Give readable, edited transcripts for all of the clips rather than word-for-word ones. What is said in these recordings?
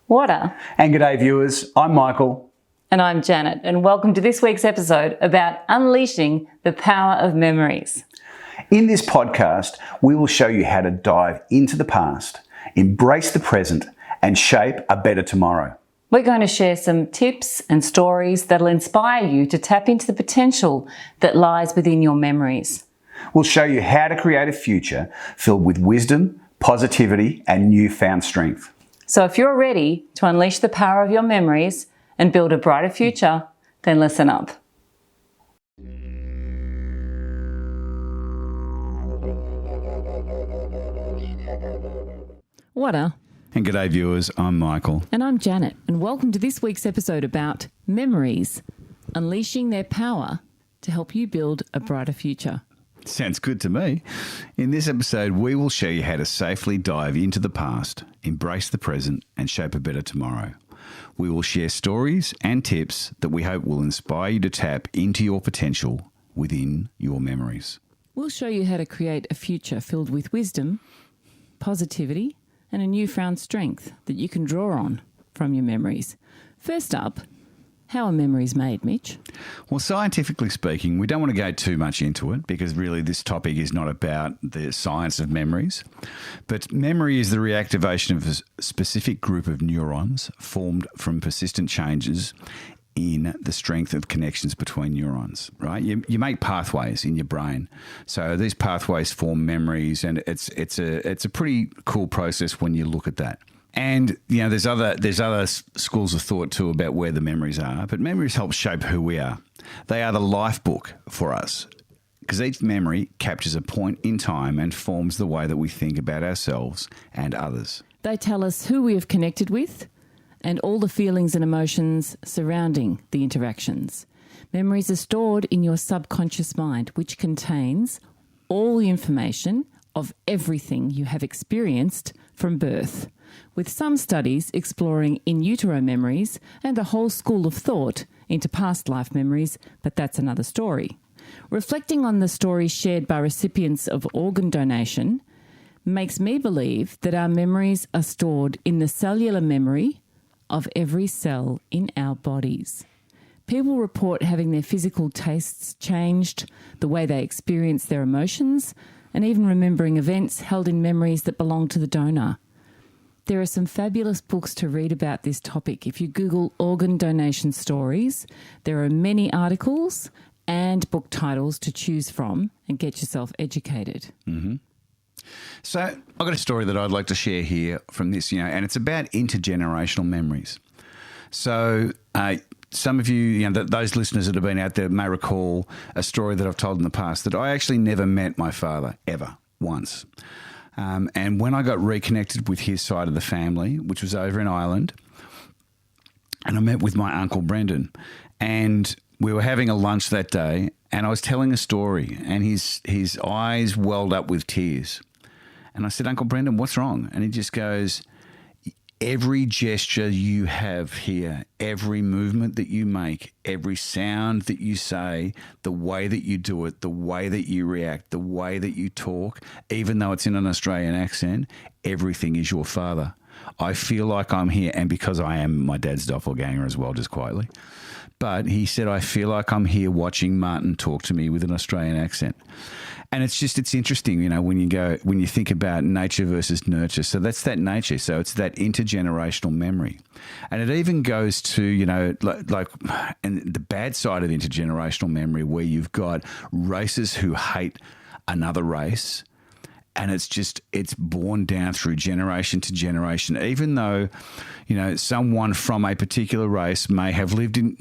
Water. And g'day viewers, I'm Michael. And I'm Janet, and welcome to this week's episode about unleashing the power of memories. In this podcast, we will show you how to dive into the past, embrace the present, and shape a better tomorrow. We're going to share some tips and stories that'll inspire you to tap into the potential that lies within your memories. We'll show you how to create a future filled with wisdom, positivity, and newfound strength. So if you're ready to unleash the power of your memories and build a brighter future, then listen up. Water. And g'day viewers, I'm Michael. And I'm Janet, and welcome to this week's episode about memories, unleashing their power to help you build a brighter future. Sounds good to me. In this episode, we will show you how to safely dive into the past, embrace the present, and shape a better tomorrow. We will share stories and tips that we hope will inspire you to tap into your potential within your memories. We'll show you how to create a future filled with wisdom, positivity, and a newfound strength that you can draw on from your memories. First up, how are memories made, Mitch? Well, scientifically speaking, we don't want to go too much into it because really this topic is not about the science of memories. But memory is the reactivation of a specific group of neurons formed from persistent changes in the strength of connections between neurons, right? You make pathways in your brain. So these pathways form memories, and it's a pretty cool process when you look at that. And, you know, there's other schools of thought too about where the memories are, but memories help shape who we are. They are the life book for us because each memory captures a point in time and forms the way that we think about ourselves and others. They tell us who we have connected with and all the feelings and emotions surrounding the interactions. Memories are stored in your subconscious mind, which contains all the information of everything you have experienced from birth, with some studies exploring in utero memories and a whole school of thought into past life memories, but that's another story. Reflecting on the stories shared by recipients of organ donation makes me believe that our memories are stored in the cellular memory of every cell in our bodies. People report having their physical tastes changed, the way they experience their emotions, and even remembering events held in memories that belong to the donor. There are some fabulous books to read about this topic. If you Google organ donation stories, there are many articles and book titles to choose from and get yourself educated. Mm-hmm. So I've got a story that I'd like to share here from this, and it's about intergenerational memories. So some of you, those listeners that have been out there may recall a story that I've told in the past that I actually never met my father ever, once. And when I got reconnected with his side of the family, which was over in Ireland, and I met with my Uncle Brendan, and we were having a lunch that day, and I was telling a story, and his eyes welled up with tears. And I said, Uncle Brendan, what's wrong? And he just goes, every gesture you have here, every movement that you make, every sound that you say, the way that you do it, the way that you react, the way that you talk, even though it's in an Australian accent, everything is your father. I feel like I'm here, and because I am my dad's doppelganger as well, just quietly. But he said, I feel like I'm here watching Martin talk to me with an Australian accent. And it's interesting, when you think about nature versus nurture. So that's that nature. So it's that intergenerational memory. And it even goes to, like and the bad side of intergenerational memory where you've got races who hate another race. And it's born down through generation to generation, even though, someone from a particular race may have lived in,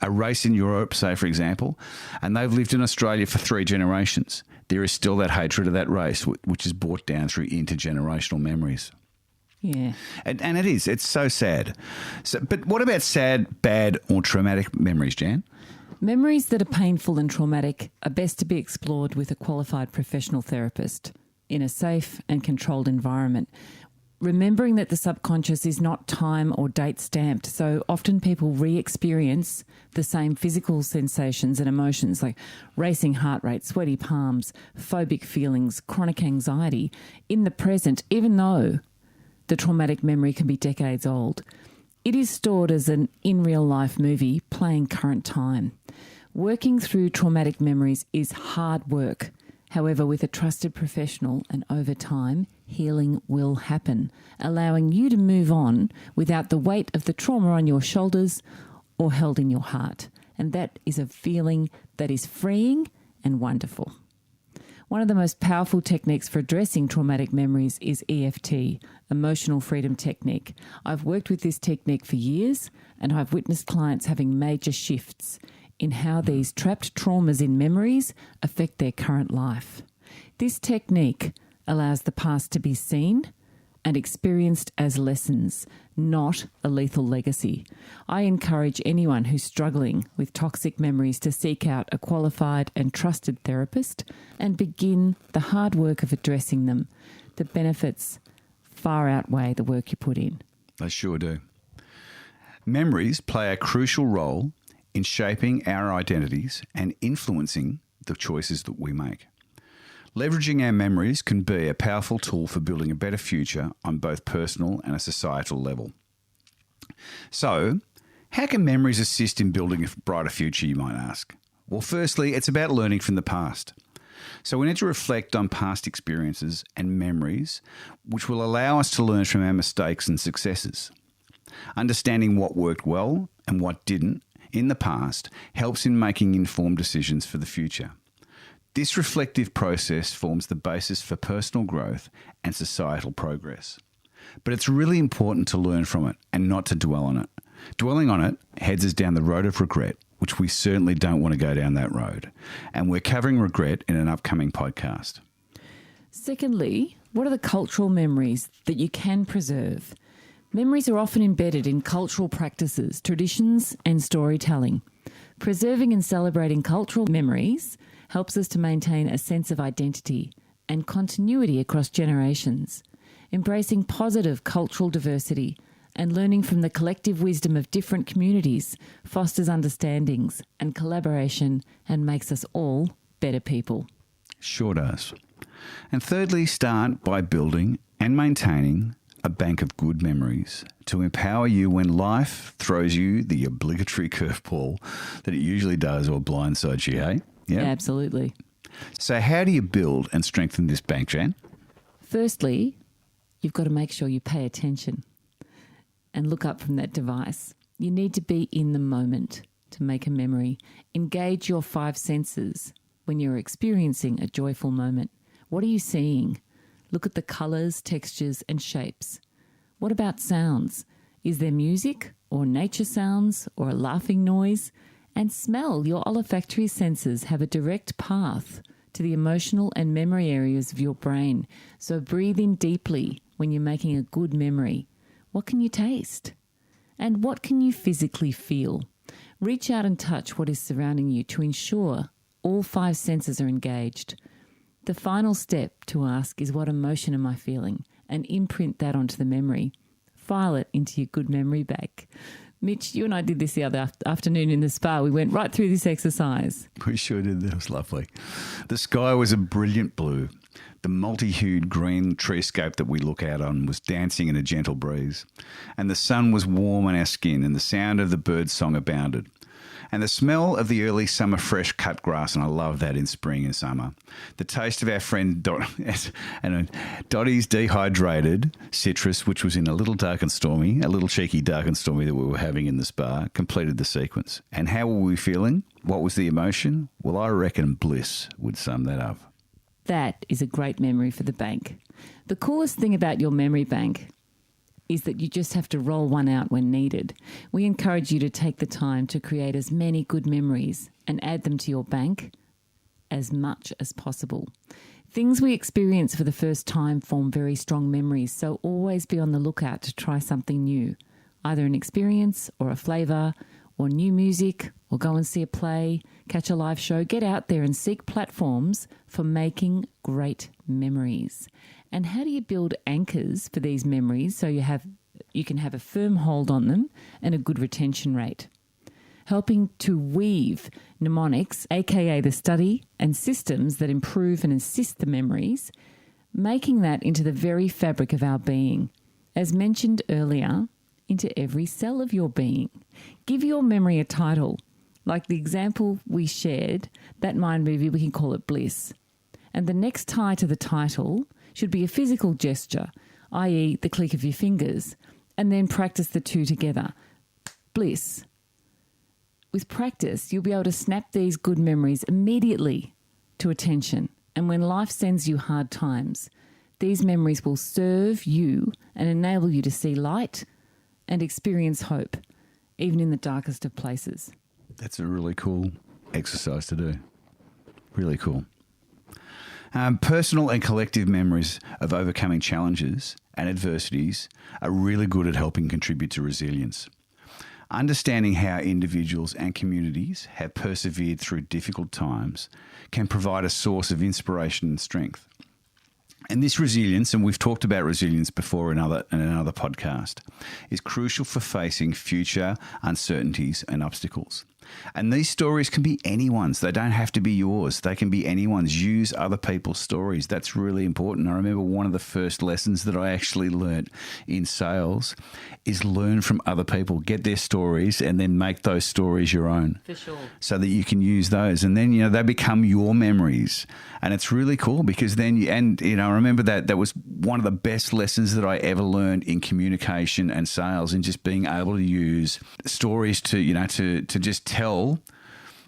a race in Europe, say, for example, and they've lived in Australia for 3 generations. There is still that hatred of that race, which is brought down through intergenerational memories. Yeah. And it's so sad. But what about sad, bad or traumatic memories, Jan? Memories that are painful and traumatic are best to be explored with a qualified professional therapist in a safe and controlled environment. Remembering that the subconscious is not time or date stamped, so often people re-experience the same physical sensations and emotions like racing heart rate, sweaty palms, phobic feelings, chronic anxiety in the present, even though the traumatic memory can be decades old. It is stored as an in real life movie playing current time. Working through traumatic memories is hard work. However, with a trusted professional and over time, healing will happen, allowing you to move on without the weight of the trauma on your shoulders or held in your heart. And that is a feeling that is freeing and wonderful. One of the most powerful techniques for addressing traumatic memories is EFT, Emotional Freedom Technique. I've worked with this technique for years, and I've witnessed clients having major shifts in how these trapped traumas in memories affect their current life. This technique allows the past to be seen and experienced as lessons, not a lethal legacy. I encourage anyone who's struggling with toxic memories to seek out a qualified and trusted therapist and begin the hard work of addressing them. The benefits far outweigh the work you put in. They sure do. Memories play a crucial role in shaping our identities and influencing the choices that we make. Leveraging our memories can be a powerful tool for building a better future on both personal and a societal level. So, how can memories assist in building a brighter future, you might ask? Well, firstly, it's about learning from the past. So we need to reflect on past experiences and memories, which will allow us to learn from our mistakes and successes. Understanding what worked well and what didn't in the past helps in making informed decisions for the future. This reflective process forms the basis for personal growth and societal progress. But it's really important to learn from it and not to dwell on it. Dwelling on it heads us down the road of regret, which we certainly don't want to go down that road. And we're covering regret in an upcoming podcast. Secondly, what are the cultural memories that you can preserve? Memories are often embedded in cultural practices, traditions, and storytelling. Preserving and celebrating cultural memories helps us to maintain a sense of identity and continuity across generations. Embracing positive cultural diversity and learning from the collective wisdom of different communities fosters understandings and collaboration and makes us all better people. Sure does. And thirdly, start by building and maintaining a bank of good memories to empower you when life throws you the obligatory curveball that it usually does or blindsides you, hey? Yeah, absolutely. So how do you build and strengthen this bank, Jan? Firstly, you've got to make sure you pay attention and look up from that device. You need to be in the moment to make a memory. Engage your 5 senses when you're experiencing a joyful moment. What are you seeing? Look at the colours, textures and shapes. What about sounds? Is there music or nature sounds or a laughing noise? And smell. Your olfactory senses have a direct path to the emotional and memory areas of your brain. So breathe in deeply when you're making a good memory. What can you taste? And what can you physically feel? Reach out and touch what is surrounding you to ensure all 5 senses are engaged. The final step to ask is, what emotion am I feeling? And imprint that onto the memory. File it into your good memory bank. Mitch, you and I did this the other afternoon in the spa. We went right through this exercise. We sure did. That was lovely. The sky was a brilliant blue. The multi-hued green treescape that we look out on was dancing in a gentle breeze. And the sun was warm on our skin and the sound of the bird song abounded. And the smell of the early summer fresh cut grass, and I love that in spring and summer. The taste of our friend Dottie's dehydrated citrus, which was in a little cheeky dark and stormy that we were having in the spa, completed the sequence. And how were we feeling? What was the emotion? Well, I reckon bliss would sum that up. That is a great memory for the bank. The coolest thing about your memory bank is that you just have to roll one out when needed. We encourage you to take the time to create as many good memories and add them to your bank as much as possible. Things we experience for the first time form very strong memories, so always be on the lookout to try something new, either an experience or a flavour or new music, or go and see a play, catch a live show. Get out there and seek platforms for making great memories. And how do you build anchors for these memories so you can have a firm hold on them and a good retention rate? Helping to weave mnemonics, aka the study and systems that improve and assist the memories, making that into the very fabric of our being. as mentioned earlier, into every cell of your being. Give your memory a title. Like the example we shared, that mind movie, we can call it bliss. And the next tie to the title should be a physical gesture, i.e. the click of your fingers, and then practice the two together. Bliss. With practice, you'll be able to snap these good memories immediately to attention. And when life sends you hard times, these memories will serve you and enable you to see light and experience hope, even in the darkest of places. That's a really cool exercise to do. Really cool. Personal and collective memories of overcoming challenges and adversities are really good at helping contribute to resilience. Understanding how individuals and communities have persevered through difficult times can provide a source of inspiration and strength. And this resilience, and we've talked about resilience before in another podcast, is crucial for facing future uncertainties and obstacles. And these stories can be anyone's. They don't have to be yours. They can be anyone's. Use other people's stories. That's really important. I remember one of the first lessons that I actually learnt in sales is learn from other people. Get their stories and then make those stories your own. For sure. So that you can use those. And then, they become your memories. And it's really cool because then, I remember that was one of the best lessons that I ever learned in communication and sales, and just being able to use stories to just tell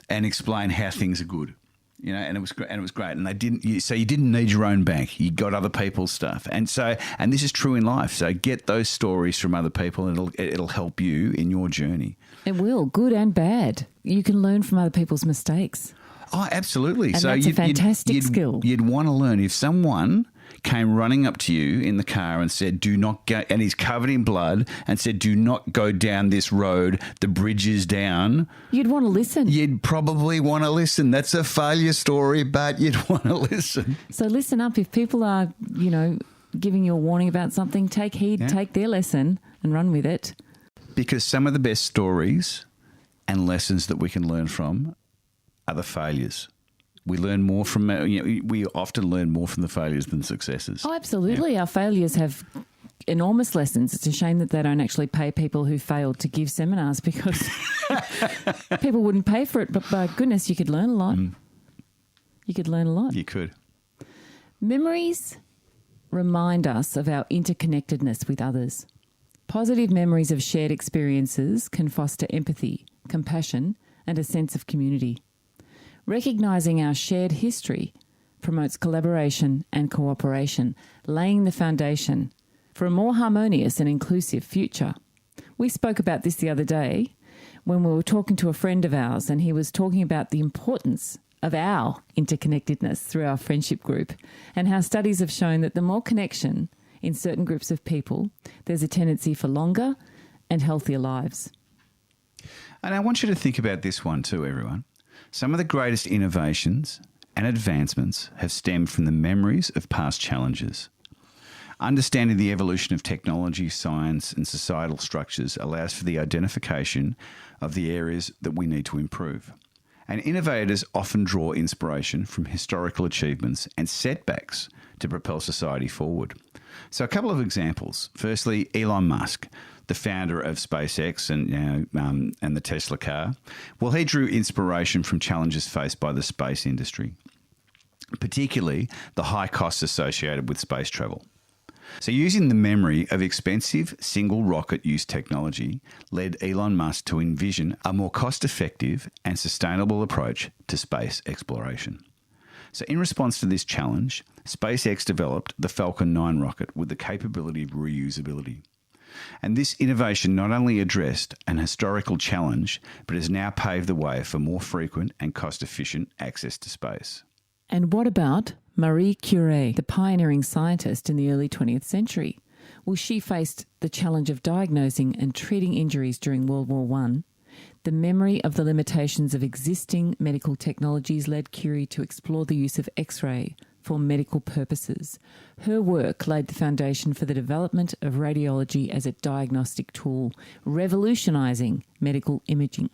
and explain how things are good, and it was great. And you didn't need your own bank. You got other people's stuff. And this is true in life. So get those stories from other people and it'll help you in your journey. It will, good and bad. You can learn from other people's mistakes. Oh, absolutely. And that's a fantastic skill. You'd want to learn if someone came running up to you in the car and said, do not go, and he's covered in blood and said, do not go down this road, the bridge is down. You'd want to listen. You'd probably want to listen. That's a failure story, but you'd want to listen. So listen up. If people are, giving you a warning about something, take heed, take their lesson and run with it. Because some of the best stories and lessons that we can learn from are the failures. We learn more from, we often learn more from the failures than successes. Oh, absolutely. Yeah. Our failures have enormous lessons. It's a shame that they don't actually pay people who failed to give seminars, because people wouldn't pay for it. But by goodness, you could learn a lot. You could learn a lot. You could. Memories remind us of our interconnectedness with others. Positive memories of shared experiences can foster empathy, compassion, and a sense of community. Recognising our shared history promotes collaboration and cooperation, laying the foundation for a more harmonious and inclusive future. We spoke about this the other day when we were talking to a friend of ours, and he was talking about the importance of our interconnectedness through our friendship group, and how studies have shown that the more connection in certain groups of people, there's a tendency for longer and healthier lives. And I want you to think about this one too, everyone. Some of the greatest innovations and advancements have stemmed from the memories of past challenges. Understanding the evolution of technology, science, and societal structures allows for the identification of the areas that we need to improve. And innovators often draw inspiration from historical achievements and setbacks to propel society forward. So a couple of examples. Firstly, Elon Musk, the founder of SpaceX and the Tesla car. Well, he drew inspiration from challenges faced by the space industry, particularly the high costs associated with space travel. So using the memory of expensive single rocket use technology led Elon Musk to envision a more cost-effective and sustainable approach to space exploration. So in response to this challenge, SpaceX developed the Falcon 9 rocket with the capability of reusability. And this innovation not only addressed an historical challenge, but has now paved the way for more frequent and cost-efficient access to space. And what about Marie Curie, the pioneering scientist in the early 20th century? Well, she faced the challenge of diagnosing and treating injuries during World War I. The memory of the limitations of existing medical technologies led Curie to explore the use of X-ray for medical purposes. Her work laid the foundation for the development of radiology as a diagnostic tool, revolutionising medical imaging.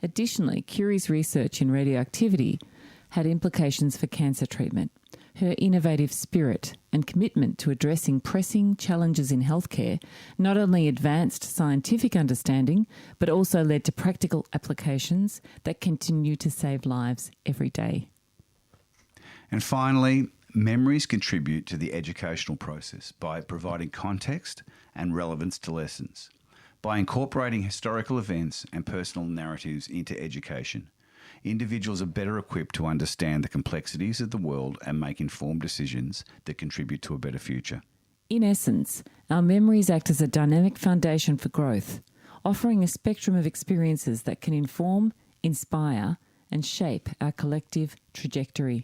Additionally, Curie's research in radioactivity had implications for cancer treatment. Her innovative spirit and commitment to addressing pressing challenges in healthcare not only advanced scientific understanding, but also led to practical applications that continue to save lives every day. And finally, memories contribute to the educational process by providing context and relevance to lessons. By incorporating historical events and personal narratives into education, individuals are better equipped to understand the complexities of the world and make informed decisions that contribute to a better future. In essence, our memories act as a dynamic foundation for growth, offering a spectrum of experiences that can inform, inspire, and shape our collective trajectory.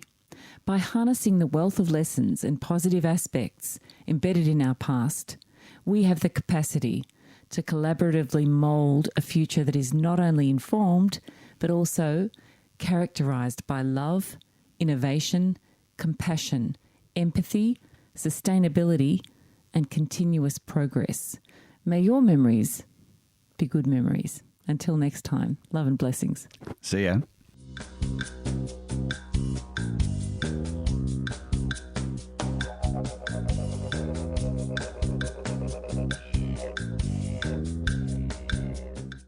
By harnessing the wealth of lessons and positive aspects embedded in our past, we have the capacity to collaboratively mould a future that is not only informed, but also characterised by love, innovation, compassion, empathy, sustainability, and continuous progress. May your memories be good memories. Until next time, love and blessings. See ya.